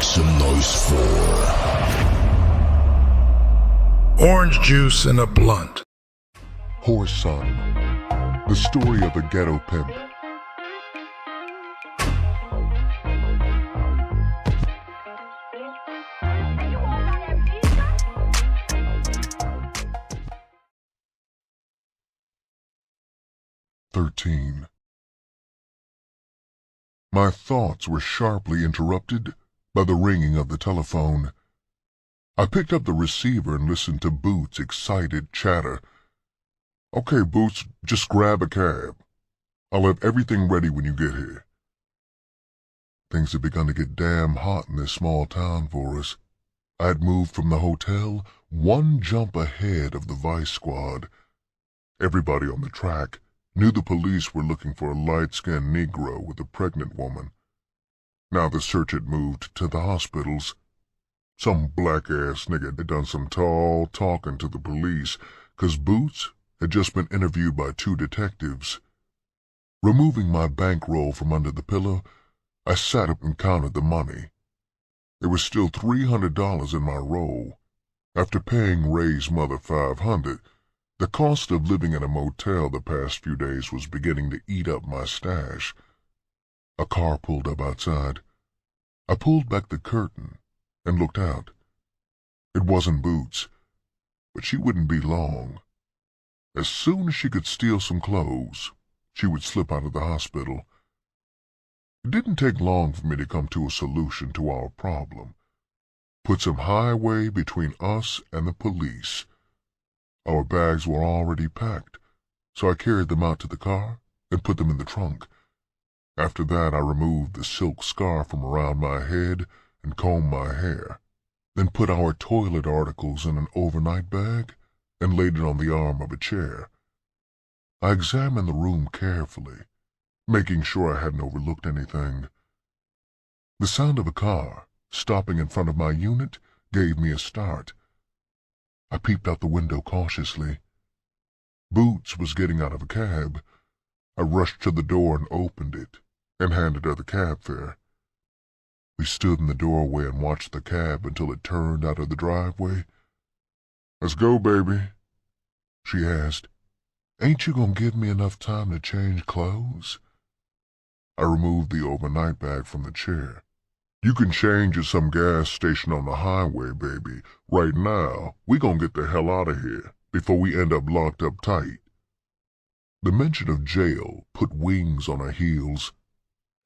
some noise for Orange Juice and a Blunt. Whoreson, the story of a ghetto pimp. "13. My thoughts were sharply interrupted by the ringing of the telephone. I picked up the receiver and listened to Boots' excited chatter. "Okay, Boots, just grab a cab. I'll have everything ready when you get here." Things had begun to get damn hot in this small town for us. I had moved from the hotel one jump ahead of the vice squad. Everybody on the track knew the police were looking for a light-skinned Negro with a pregnant woman. Now the search had moved to the hospitals. Some black-ass nigga had done some tall talking to the police, 'cause Boots had just been interviewed by 2 detectives. Removing my bankroll from under the pillow, I sat up and counted the money. There was still $300 in my roll. After paying Ray's mother $500, the cost of living in a motel the past few days was beginning to eat up my stash. A car pulled up outside. I pulled back the curtain and looked out. It wasn't Boots, but she wouldn't be long. As soon as she could steal some clothes, she would slip out of the hospital. It didn't take long for me to come to a solution to our problem. Put some highway between us and the police. Our bags were already packed, so I carried them out to the car and put them in the trunk. After that, I removed the silk scarf from around my head and combed my hair, then put our toilet articles in an overnight bag and laid it on the arm of a chair. I examined the room carefully, making sure I hadn't overlooked anything. The sound of a car stopping in front of my unit gave me a start. I peeped out the window cautiously. Boots was getting out of a cab. I rushed to the door and opened it and handed her the cab fare. We stood in the doorway and watched the cab until it turned out of the driveway. "Let's go, baby," she asked. "Ain't you gonna give me enough time to change clothes?" I removed the overnight bag from the chair. "You can change at some gas station on the highway, baby. Right now, we gonna get the hell out of here before we end up locked up tight." The mention of jail put wings on our heels.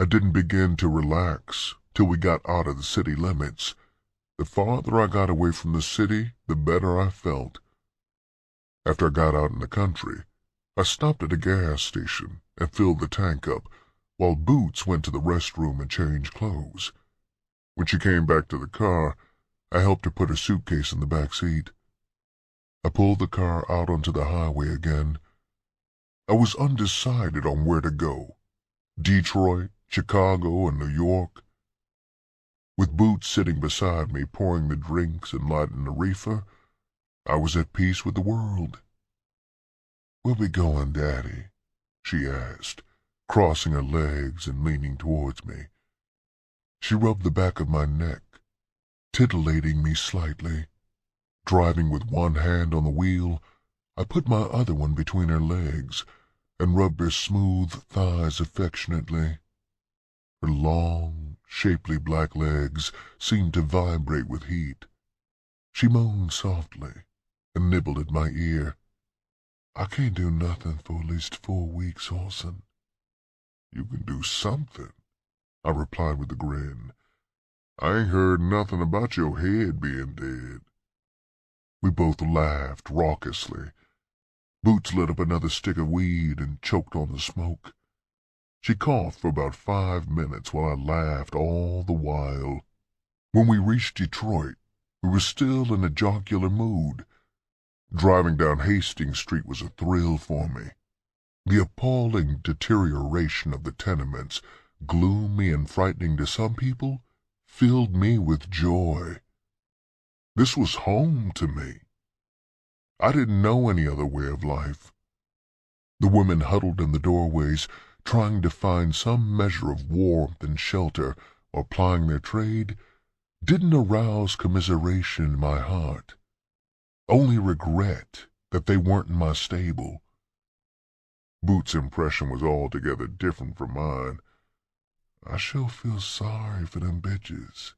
I didn't begin to relax till we got out of the city limits. The farther I got away from the city, the better I felt. After I got out in the country, I stopped at a gas station and filled the tank up, while Boots went to the restroom and changed clothes. When she came back to the car, I helped her put her suitcase in the back seat. I pulled the car out onto the highway again. I was undecided on where to go. Detroit, Chicago, and New York. With Boots sitting beside me, pouring the drinks and lighting the reefer, I was at peace with the world. "Where we going, Daddy?" she asked, crossing her legs and leaning towards me. She rubbed the back of my neck, titillating me slightly. Driving with one hand on the wheel, I put my other one between her legs and rubbed her smooth thighs affectionately. Her long, shapely black legs seemed to vibrate with heat. She moaned softly and nibbled at my ear. "I can't do nothing for at least 4 weeks, Whoreson." "You can do something," I replied with a grin. "I ain't heard nothing about your head being dead." We both laughed raucously. Boots lit up another stick of weed and choked on the smoke. She coughed for about 5 minutes while I laughed all the while. When we reached Detroit, we were still in a jocular mood. Driving down Hastings Street was a thrill for me. The appalling deterioration of the tenements, gloomy and frightening to some people, filled me with joy. This was home to me. I didn't know any other way of life. The women huddled in the doorways, trying to find some measure of warmth and shelter, or plying their trade, didn't arouse commiseration in my heart, only regret that they weren't in my stable. Boots' impression was altogether different from mine. I sure feel sorry for them bitches.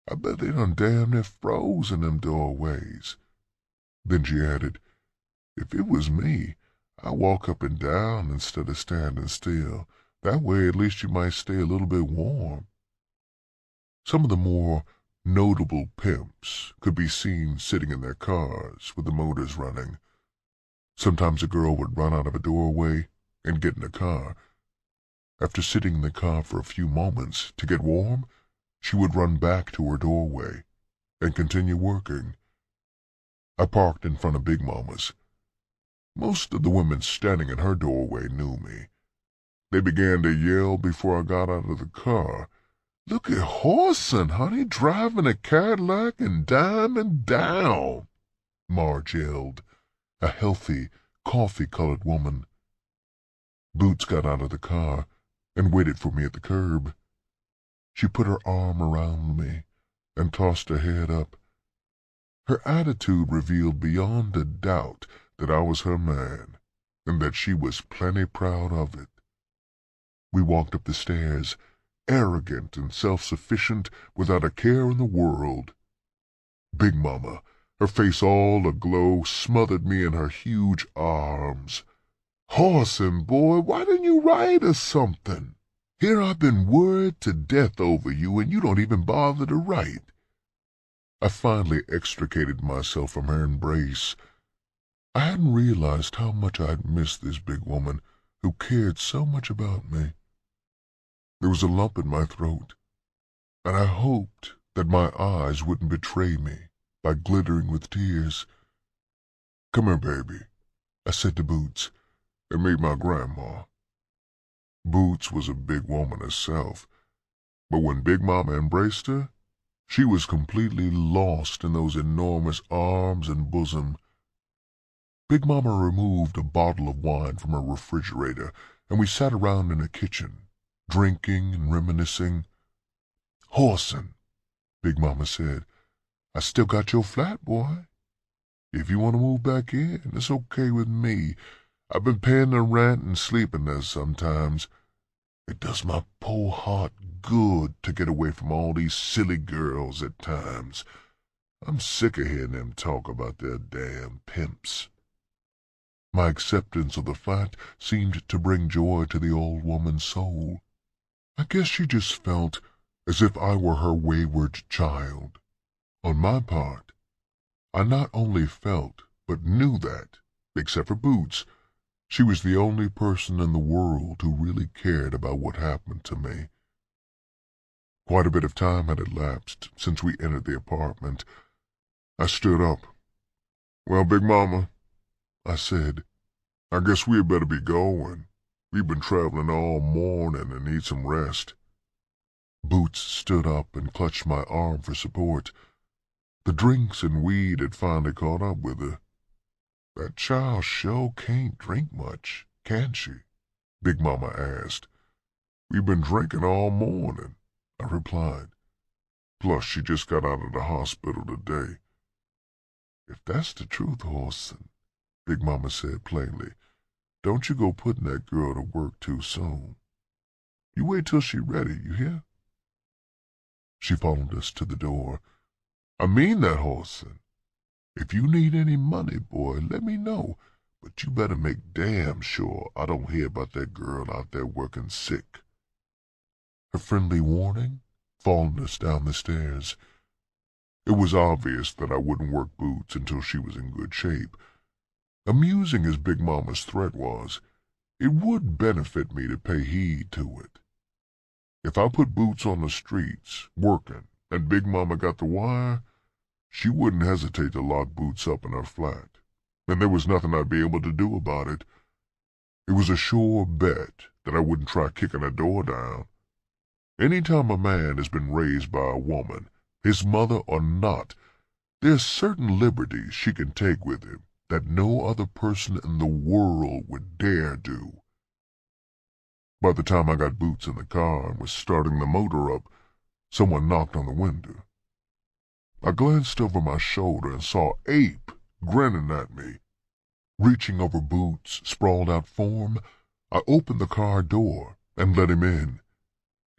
I bet they done damn near froze in them doorways. Then she added, if it was me, I'd walk up and down instead of standing still. That way at least you might stay a little bit warm. Some of the more notable pimps could be seen sitting in their cars with the motors running. Sometimes a girl would run out of a doorway and get in a car. After sitting in the car for a few moments to get warm, she would run back to her doorway and continue working. I parked in front of Big Mama's. Most of the women standing in her doorway knew me. They began to yell before I got out of the car. Look at Whoreson, honey, driving a Cadillac and diming down, Marge yelled, a healthy, coffee-colored woman. Boots got out of the car and waited for me at the curb. She put her arm around me and tossed her head up. Her attitude revealed beyond a doubt that I was her man, and that she was plenty proud of it. We walked up the stairs, arrogant and self-sufficient, without a care in the world. Big Mama, her face all aglow, smothered me in her huge arms. Whoreson, boy, why didn't you write us something? Here I've been worried to death over you, and you don't even bother to write. I finally extricated myself from her embrace. I hadn't realized how much I'd missed this big woman who cared so much about me. There was a lump in my throat, and I hoped that my eyes wouldn't betray me by glittering with tears. Come here, baby, I said to Boots, and meet my grandma. Boots was a big woman herself, but when Big Mama embraced her, she was completely lost in those enormous arms and bosom. Big Mama removed a bottle of wine from her refrigerator, and we sat around in the kitchen, drinking and reminiscing. Whoreson, Big Mama said, I still got your flat, boy. If you want to move back in, it's okay with me. I've been paying the rent and sleeping there sometimes. It does my poor heart good to get away from all these silly girls at times. I'm sick of hearing them talk about their damn pimps. My acceptance of the flat seemed to bring joy to the old woman's soul. I guess she just felt as if I were her wayward child. On my part, I not only felt but knew that, except for Boots, she was the only person in the world who really cared about what happened to me. Quite a bit of time had elapsed since we entered the apartment. I stood up. Well, Big Mama, I said, I guess we had better be going. We've been traveling all morning and need some rest. Boots stood up and clutched my arm for support. The drinks and weed had finally caught up with her. That child sure can't drink much, can she? Big Mama asked. We've been drinking all morning, I replied. Plus, she just got out of the hospital today. If that's the truth, Whoreson, Big Mama said plainly, don't you go putting that girl to work too soon. You wait till she's ready, you hear? She followed us to the door. I mean that, Whoreson. If you need any money, boy, let me know, but you better make damn sure I don't hear about that girl out there working sick. Her friendly warning followed us down the stairs. It was obvious that I wouldn't work Boots until she was in good shape. Amusing as Big Mama's threat was, it would benefit me to pay heed to it. If I put Boots on the streets, working, and Big Mama got the wire, she wouldn't hesitate to lock Boots up in her flat, and there was nothing I'd be able to do about it. It was a sure bet that I wouldn't try kicking a door down. Any time a man has been raised by a woman, his mother or not, there's certain liberties she can take with him that no other person in the world would dare do. By the time I got Boots in the car and was starting the motor up, someone knocked on the window I glanced over my shoulder and saw Ape grinning at me. Reaching over Boots' sprawled-out form, I opened the car door and let him in.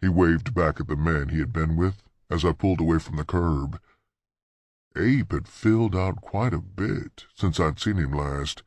He waved back at the man he had been with as I pulled away from the curb. Ape had filled out quite a bit since I'd seen him last.